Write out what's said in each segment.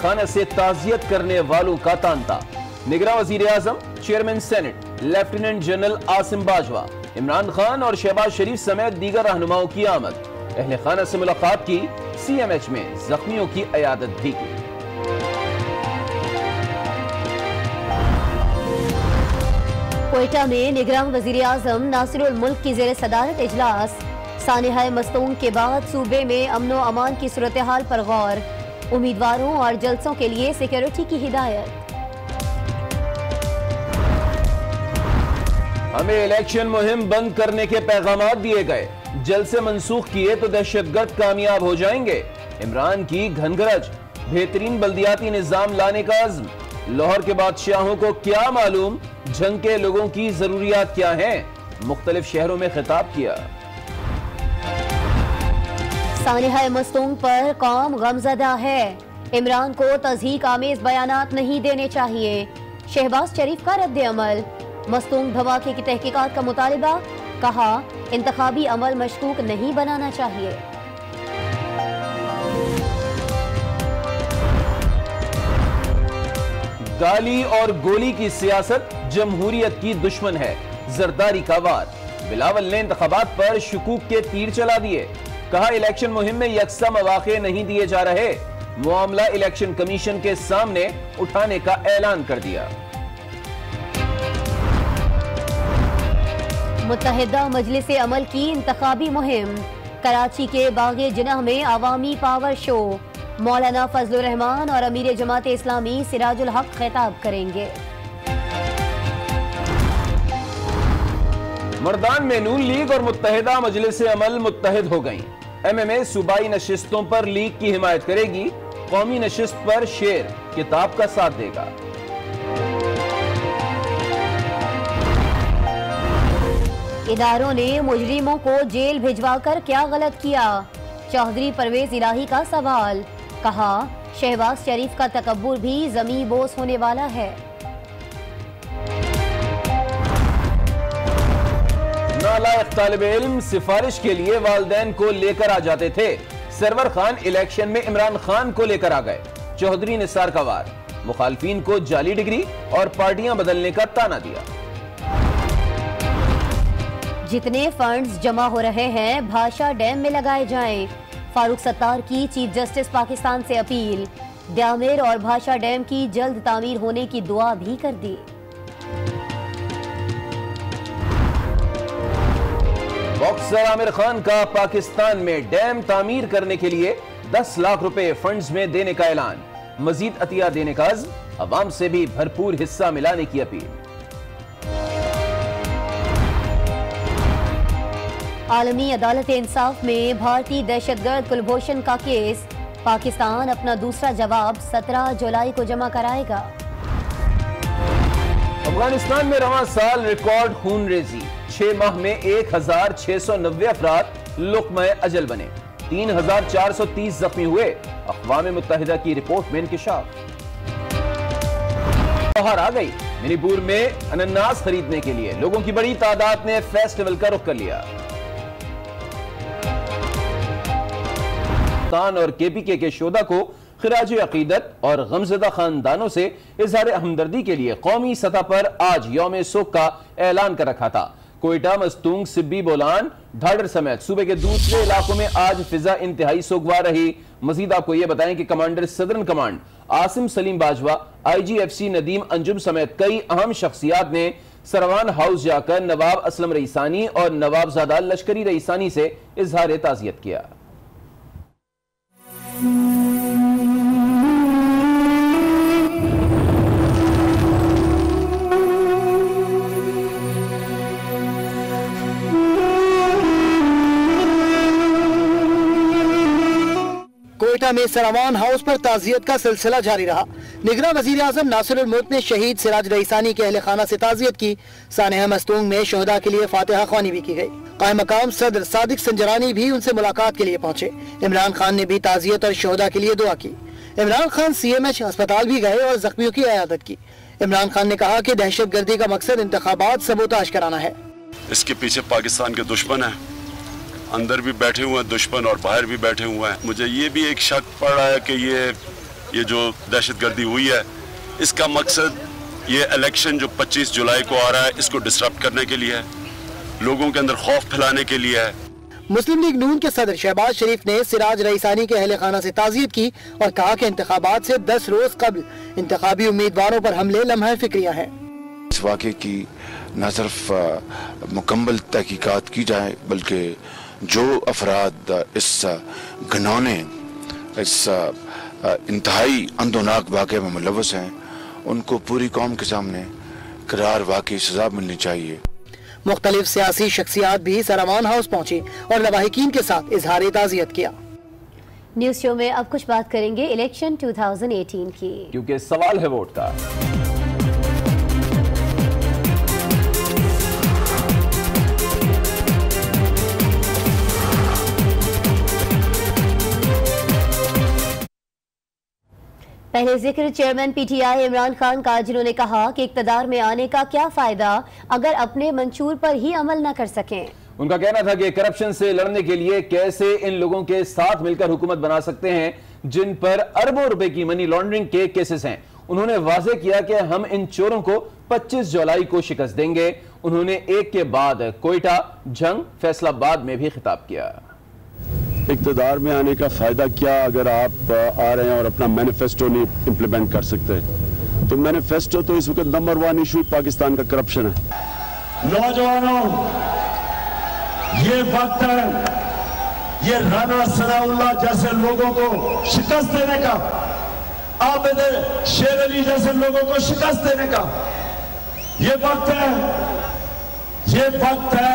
खाना से ताजियत करने वालों का तांता। निगरान वजीर आजम, chairman senate lieutenant general Asim Bajwa, Imran Khan और शहबाज शरीफ समेत दीगर रहनुमाओं की आमद। अहले खाना से मुलाकात की, CMH में जख्मियों की इयादत भी की। कोयटा में निगरान वजीर आजम नासिरुल मुल्क की जेर सदारत इजलास। सानिहा मस्तूंग के बाद सूबे में अमनो अमान की सूरत हाल पर गौर। उम्मीदवारों और जलसों के लिए सिक्योरिटी की हिदायत। हमें इलेक्शन मुहिम बंद करने के पैगाम दिए गए, जलसे मंसूख किए तो दहशतगर्द कामयाब हो जाएंगे। इमरान की घनगरज, बेहतरीन बल्दियाती निजाम लाने का अज़्म। लाहौर के बादशाहों को क्या मालूम जंग के लोगों की जरूरियात क्या हैं, मुख्तलिफ शहरों में खिताब किया। सानिहा मस्तूंग पर कौम गमजदा है, इमरान को तज़हीक आमेज बयानात नहीं देने चाहिए। शहबाज शरीफ का रद्द अमल। मस्तूंग धमाके की तहकीकात का मुतालिबा, कहा इंतखाबी अमल मशकूक नहीं बनाना चाहिए। गाली और गोली की सियासत जमहूरियत की दुश्मन है, जरदारी का वार। बिलावल ने इंतखाबात पर शुकूक के तीर चला दिए, कहा इलेक्शन मुहिम में यकसा मौके नहीं दिए जा रहे। मामला इलेक्शन कमीशन के सामने उठाने का ऐलान कर दिया। मुत्तहिदा मजलिस अमल की इंतखाबी मुहिम। कराची के बागे जिनाह में अवामी पावर शो। मौलाना फजलुर रहमान और अमीर जमात इस्लामी सिराजुल हक खिताब करेंगे। मर्दान में नून लीग और मुत्तहिदा मजलिस अमल मुत्तहिद हो गई। MMA सूबाई नशिस्तों पर लीग की हिमायत करेगी, कौमी नशिस्त पर शेर किताब का साथ देगा। इदारों ने मुजरिमों को जेल भिजवाकर क्या गलत किया, चौधरी परवेज इलाही का सवाल। कहा शहबाज शरीफ का तकब्बुर भी जमी बोस होने वाला है। नालायक तालिबे इल्म सिफारिश के लिए वालिदैन को लेकर आ जाते थे। सरवर खान इलेक्शन में इमरान खान को लेकर आ गए। चौधरी निसार का वार, मुखालफीन को जाली डिग्री और पार्टियां बदलने का ताना दिया। जितने फंड्स जमा हो रहे हैं भाषा डैम में लगाए जाएं। फारूक सत्तार की चीफ जस्टिस पाकिस्तान से अपील। द्यामेर और भाषा डैम की जल्द तामीर होने की दुआ भी कर दी। बॉक्सर आमिर खान का पाकिस्तान में डैम तामीर करने के लिए 10 लाख रुपए फंड्स में देने का ऐलान। मजीद अतिया देने का अज़्म, अवाम से भी भरपूर हिस्सा मिलाने की अपील। आलमी अदालत इंसाफ में भारतीय दहशतगर्द कुलभूषण का केस। पाकिस्तान अपना दूसरा जवाब 17 जुलाई को जमा कराएगा। अफगानिस्तान में रवां साल रिकॉर्ड खून रेजी, 6 माह में 1690 अफराद लुक़्मा अजल बने, 3430 जख्मी हुए। अक़वाम मुत्तहिदा की रिपोर्ट में इंकिशाफ। बाहर आ गई, मणिपुर में अनानास खरीदने के लिए लोगों की बड़ी तादाद ने फेस्टिवल का रुख कर लिया। और KPK के शोधा को खिराज अकीदत और गमज़दा खानदानों से इज़हार हमदर्दी के लिए कौमी सतह पर आज यौम सोग का ऐलान कर रखा था। कोयटा, मस्तूंग, सिब्बी, बोलान, ढाडर समेत सूबे के दूसरे इलाकों में आज फिजा इंतहाई सोगवार रही। मजीद आपको यह बताएं कि commander southern command Asim Salim Bajwa, IGFC Nadeem Anjum समेत कई अहम शख्सियात ने सरवान हाउस जाकर नवाब असलम रईसानी और नवाबजादा लश्करी रईसानी से इजहार ताज़ियत किया। कोयटा में सरवान हाउस पर ताजियत का सिलसिला जारी रहा। निगरान वजीर आजम नासिरुल मुल्क ने शहीद सिराज रईसानी के अहले खाना से ताजियत की। सानिहा मस्तूंग में शहदा के लिए फातिहा ख्वानी भी की गई। कायम मकाम सदर सादिक संजरानी भी उनसे मुलाकात के लिए पहुंचे। इमरान खान ने भी ताजियत और शहदा के लिए दुआ की। इमरान खान CMH अस्पताल भी गए और जख्मियों की इयादत की। इमरान खान ने कहा कि दहशत गर्दी का मकसद इंतखाबात सबूताज कराना है। इसके पीछे पाकिस्तान के दुश्मन है, अंदर भी बैठे हुए हैं दुश्मन और बाहर भी बैठे हुए हैं। मुझे ये भी एक शक पड़ रहा है कि ये ये जो दहशतगर्दी हुई है, इसका मकसद ये इलेक्शन जो 25 जुलाई को आ रहा है इसको डिसरप्ट करने के लिए है, लोगों के अंदर खौफ फैलाने के लिए है। मुस्लिम लीग नून के सदर शहबाज शरीफ ने सिराज रईसानी के अहल खाना से ताज़ियत की और कहा कि इंतखाबात से 10 रोज कबल इंतखाबी उम्मीदवारों पर हमले लम्हा फिक्रियां हैं। इस वाक़े की न सिर्फ मुकम्मल तहकीकात की जाए बल्कि जो अफराद इस घिनौने इस इंतहाई अंदोनाक वाक़े में मुलव्वस हैं उनको पूरी कौम के सामने करार वाक़ई सजा मिलनी चाहिए। मुख्तलिफ सियासी शख्सियात भी सरावान हाउस पहुंची और लवाहिकीन के साथ इजहार ताज़ियत किया। न्यूज शो में अब कुछ बात करेंगे इलेक्शन 2018 की, क्योंकि सवाल है वोट का। पहले जिक्र चेयरमैन पीटीआई इमरान खान का, जिन्होंने कहा कि इक्तदार में आने का क्या फायदा अगर अपने मंशूर पर ही अमल न कर सकें। उनका कहना था कि करप्शन से लड़ने के लिए कैसे इन लोगों के साथ मिलकर हुकूमत बना सकते हैं जिन पर अरबों रुपए की मनी लॉन्ड्रिंग के केसेस हैं। उन्होंने वाजे किया कि हम इन चोरों को 25 जुलाई को शिकस्त देंगे। उन्होंने एक के बाद कोयटा, झंग, फैसलाबाद में भी खिताब किया। इक़्तिदार में आने का फायदा क्या अगर आप आ रहे हैं और अपना मैनिफेस्टो नहीं इम्प्लीमेंट कर सकते। तो मैनिफेस्टो तो इस वक्त नंबर 1 इशू पाकिस्तान का करप्शन है। नौजवानों, ये वक्त है ये राना सनाउल्लाह जैसे लोगों को शिकस्त देने का, आबिद शेर अली जैसे लोगों को शिकस्त देने का ये वक्त है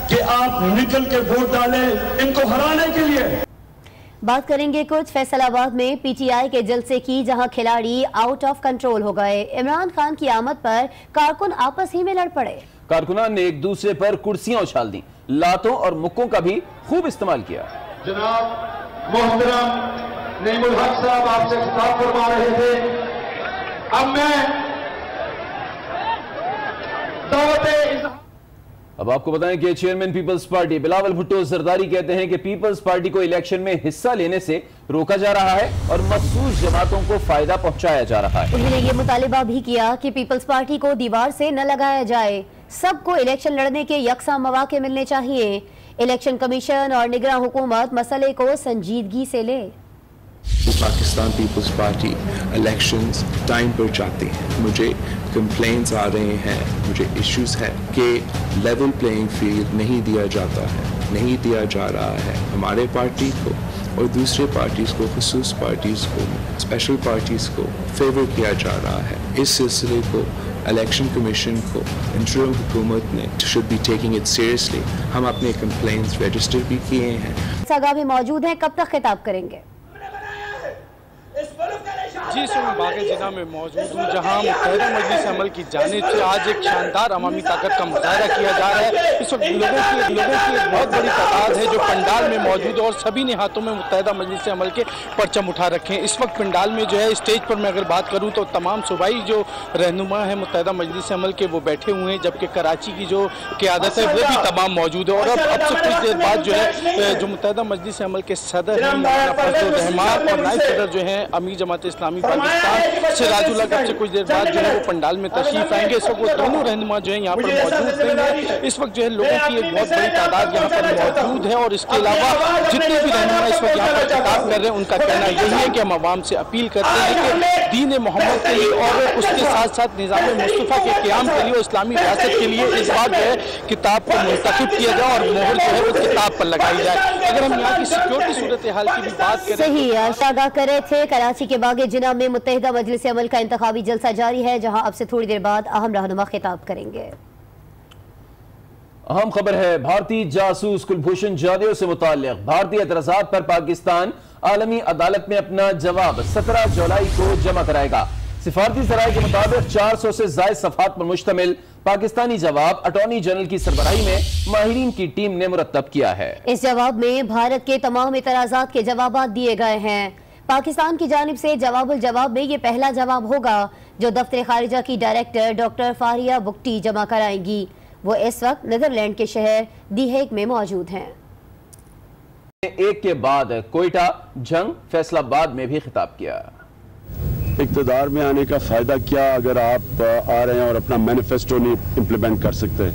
कि आप निकल के वोट डालें इनको हराने के लिए। बात करेंगे कुछ फैसलाबाद में पीटीआई के जलसे की, जहां खिलाड़ी आउट ऑफ कंट्रोल हो गए। इमरान खान की आमद पर कारकुन आपस ही में लड़ पड़े। कारकुनान ने एक दूसरे पर कुर्सियां उछाल दी, लातों और मुक्कों का भी खूब इस्तेमाल किया। जनाब मोहतरम नईमुल हक साहब आपसे खिताब फरमा रहे थे। अब मैं अब आपको बताएं कि चेयरमैन पीपल्स पार्टी बिलावल भुट्टो जरदारी कहते हैं कि पीपल्स पार्टी को इलेक्शन में हिस्सा लेने से रोका जा रहा है और मखसूस जमातों को फायदा पहुंचाया जा रहा है। उन्होंने ये मुतालिबा भी किया कि पीपल्स पार्टी को दीवार से न लगाया जाए, सबको इलेक्शन लड़ने के यकसा मौके मिलने चाहिए। इलेक्शन कमीशन और निगरान हुकूमत मसले को संजीदगी से ले। पाकिस्तान पीपल्स पार्टी इलेक्शंस टाइम पर चाहती है। मुझे कंप्लेंट्स आ रहे हैं, मुझे इश्यूज है कि लेवल प्लेइंग फील्ड नहीं दिया जाता है, नहीं दिया जा रहा है हमारे पार्टी को और दूसरे पार्टीज को, खुसूस पार्टीज को, स्पेशल पार्टीज को फेवर किया जा रहा है। इस सिलसिले को इलेक्शन कमीशन को, इंटरिम हुकूमत ने should be taking it seriously. हम अपने कंप्लेंट्स रजिस्टर भी किए हैं। सगा भी मौजूद हैं, कब तक खिताब करेंगे? जी सर, मैं बाग़े जिला में मौजूद हूँ जहाँ मुत्तहिदा मजलिस अमल की जानिब से आज एक शानदार अवामी ताकत का मुजाहरा किया जा रहा है। इस वक्त लोगों की एक बहुत बड़ी तादाद है जो पंडाल में मौजूद है और सभी ने हाथों में मुत्तहिदा मजलिस अमल के परचम उठा रखे हैं। इस वक्त पंडाल में जो है स्टेज पर मैं अगर बात करूँ तो तमाम सूबाई जो रहनुमा है मुत्तहिदा मजलिस अमल के वो बैठे हुए हैं, जबकि कराची की जो क़यादत है वो भी तमाम मौजूद है। और अब से कुछ देर बाद जो है जो मुत्तहिदा मजलिस अमल के सदर हैं फजलुर रहमान और नायब सदर जो हैं अमीर जमात इस्लामी पाकिस्तान सिराजुल हक से कुछ देर बाद जो है वो पंडाल में तशरीफ आएंगे। इस वक्त वो दोनों रहनुमा जो है यहाँ पर मौजूद रहेंगे। इस वक्त जो है लोगों की एक बहुत बड़ी तादाद यहाँ पर मौजूद है और इसके अलावा जितने भी रहनुमा इस वक्त यहाँ पर खिताब कर रहे हैं उनका कहना यही है कि हम आवाम से अपील करते हैं कि दीन मोहम्मद के लिए और उसके साथ साथ निज़ाम मुस्तफ़ा के क़याम के लिए और इस्लामी रियासत के लिए इस बार जो है किताब को मुंतखब किया जाए और मोहर जो है वो किताब पर लगाई जाए। अगर हम यहाँ की सिक्योरिटी सूरत हाल की भी बात करें, सही आगाह कर रहे थे। कराची के बाग़े जिना में मुत्तहिदा मजलिस अमल का इंतखाबी जलसा जारी है, जहां अब से थोड़ी देर बाद अहम रहनुमा खिताब करेंगे। अहम खबर है भारतीय जासूस कुलभूषण जाधव से मुताल्लिक भारतीय एतराज़ात पर पाकिस्तान आलमी अदालत में अपना जवाब 17 जुलाई को जमा कराएगा। सिफारती ज़राए के मुताबिक 400 से ज़ायद सफ़हात पर मुश्तमिल पाकिस्तानी जवाब अटॉर्नी जनरल की सरबराही में माहिरीन की टीम ने मुरतब किया है। इस जवाब में भारत के तमाम एतराज़ात के जवाब दिए गए हैं। पाकिस्तान की जानिब से जवाबुल जवाब में ये पहला जवाब होगा जो दफ्तर खारिजा की डायरेक्टर डॉक्टर फारिया बुक्टी जमा कराएंगी। वो इस वक्त नीदरलैंड के शहर दी हेग में मौजूद हैं। एक के बाद कोयटा, झंग, फैसलाबाद में भी खिताब किया। इक़्तिदार में आने का फ़ायदा क्या अगर आप आ रहे हैं और अपना मैनिफेस्टो नहीं इम्प्लीमेंट कर सकते?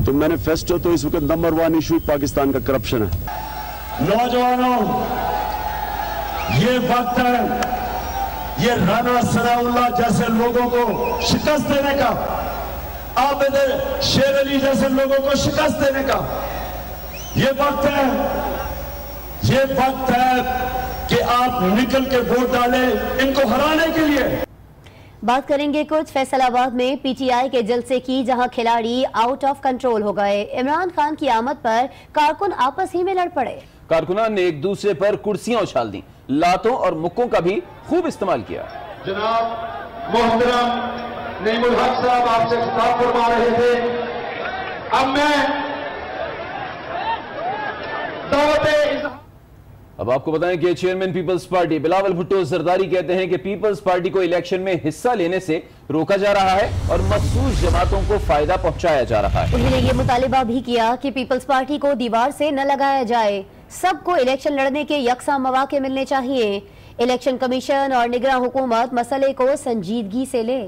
तो मैनिफेस्टो तो इस वक्त नंबर 1 इशू पाकिस्तान का करप्शन है। नौजवानों, ये वक्त है ये राना सनाउल्लाह जैसे लोगों को शिकस्त देने का, आबिद शेर अली जैसे लोगों को शिकस्त देने का। ये वक्त है कि आप निकल के वोट डालें इनको हराने के लिए। बात करेंगे कुछ फैसलाबाद में पीटीआई के जलसे की, जहां खिलाड़ी आउट ऑफ कंट्रोल हो गए। इमरान खान की आमद पर कारकुन आपस ही में लड़ पड़े। कारकुनान ने एक दूसरे पर कुर्सियां उछाल दी, लातों और मुक्कों का भी खूब इस्तेमाल किया। जनाब मोहतरम नईमुल हक साहब आपसे खिताब फरमा रहे थे। अब मैं अब आपको बताएं कि चेयरमैन पीपल्स पार्टी बिलावल भुट्टो जरदारी कहते हैं कि पीपल्स पार्टी को इलेक्शन में हिस्सा लेने से रोका जा रहा है और मखसूस जमातों को फायदा पहुंचाया जा रहा है। उन्होंने ये मुतालिबा भी किया कि पीपल्स पार्टी को दीवार से न लगाया जाए, सबको इलेक्शन लड़ने के यकसा मौके मिलने चाहिए। इलेक्शन कमीशन और निगरान हुकूमत मसले को संजीदगी से ले।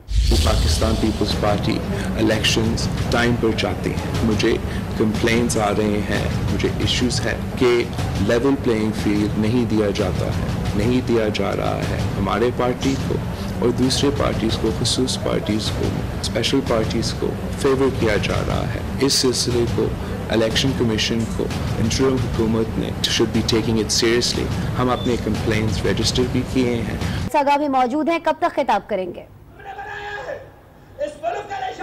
पाकिस्तान पीपल्स पार्टी इलेक्शंस टाइम पर चाहती है। मुझे कंप्लेंट्स आ रहे हैं, मुझे इश्यूज है कि लेवल प्लेइंग फील्ड नहीं दिया जाता है, नहीं दिया जा रहा है हमारे पार्टी को और दूसरे पार्टीज़ को, खुसूस पार्टीज़ को, स्पेशल पार्टीज़ को फेवर किया जा रहा है। इस सिलसिले को इलेक्शन कमीशन को, इंटरिम हुकूमत ने should be taking it seriously. हम अपने कंप्लेंट्स रजिस्टर भी किए हैं। सगा भी मौजूद हैं, कब तक खिताब करेंगे?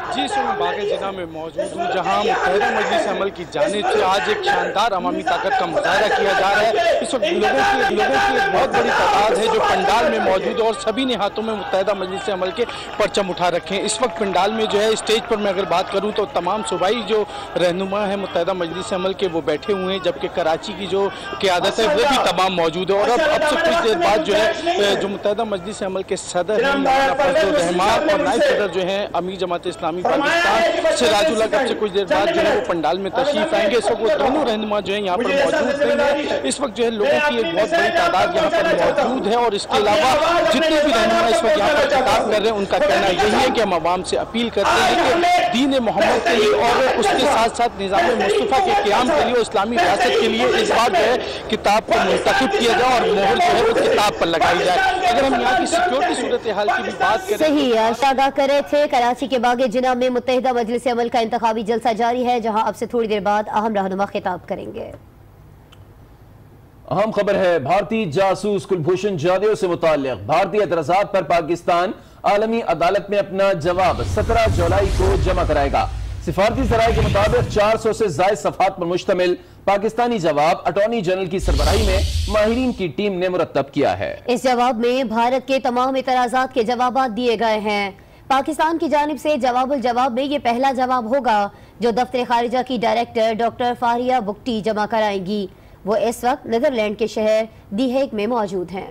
जी, इस वक्त बागे जिला में मौजूद हूँ, जहाँ मुत्तहिदा मजलिस अमल की जानिब से आज एक शानदार अवामी ताकत का मुजाहरा किया जा रहा है। इस वक्त लोगों की एक बहुत बड़ी तादाद है जो पंडाल में मौजूद है और सभी ने हाथों में मुत्तहिदा मजलिस अमल के परचम उठा रखे हैं। इस वक्त पंडाल में जो है स्टेज पर मैं अगर बात करूँ तो तमाम सूबाई जो रहनुमा है मुत्तहिदा मजलिस अमल के वो बैठे हुए हैं, जबकि कराची की जो क़यादत है वो भी तमाम मौजूद है। और अब से कुछ देर बाद जो है जो मुत्तहिदा मजलिस अमल के सदर हैं मौलाना फजलुर रहमान और नायब सदर जो है अमीर जमात इस्लामी पाकिस्तान सिराजुल्लाह कब से कुछ देर बाद जो है वो पंडाल में तशरीफ आएंगे। इस वक्त वो दोनों रहनुमा जो है यहाँ पर मौजूद हैं। इस वक्त जो है लोगों की एक बहुत बड़ी तादाद यहाँ पर मौजूद है और इसके अलावा जितने भी रहनुमा इस वक्त यहाँ पर खिताब कर रहे हैं उनका कहना यही है कि हम आवाम से अपील करते हैं कि दीन मोहम्मद के लिए और उसके साथ साथ निज़ाम मुस्तफ़ा के क़याम के लिए, इस्लामी रियासत के लिए इस बार जो है किताब को मुंतखब किया जाए और मोहर जो है वो किताब पर लगाई जाए। अगर हम यहाँ की सिक्योरिटी सूरत हाल की भी बात करें, सही आगाह कर रहे थे। कराची के बागे जिना में मुत्तहिदा मजलिस अमल का इंतखाबी जलसा जारी है, जहां अब से थोड़ी देर बाद अहम रहनुमा खिताब करेंगे। अहम खबर है भारतीय जासूस कुलभूषण जाधव से मुताल्लिक भारतीय एतराज़ात पर पाकिस्तान आलमी अदालत में अपना जवाब 17 जुलाई को जमा कराएगा। सिफारती सराय के मुताबिक 400 से ज़ायद सफ़हात पर मुश्तमिल पाकिस्तानी जवाब अटॉर्नी जनरल की सरबराही में माहिरीन की टीम ने मुरतब किया है। इस जवाब में भारत के तमाम एतराज़ात के जवाब दिए गए हैं। पाकिस्तान की जानिब से जवाबुल जवाब में ये पहला जवाब होगा जो दफ्तर खारिजा की डायरेक्टर डॉक्टर फारिया बुक्टी जमा कराएंगी। वो इस वक्त नीदरलैंड के शहर दी हेग में मौजूद हैं।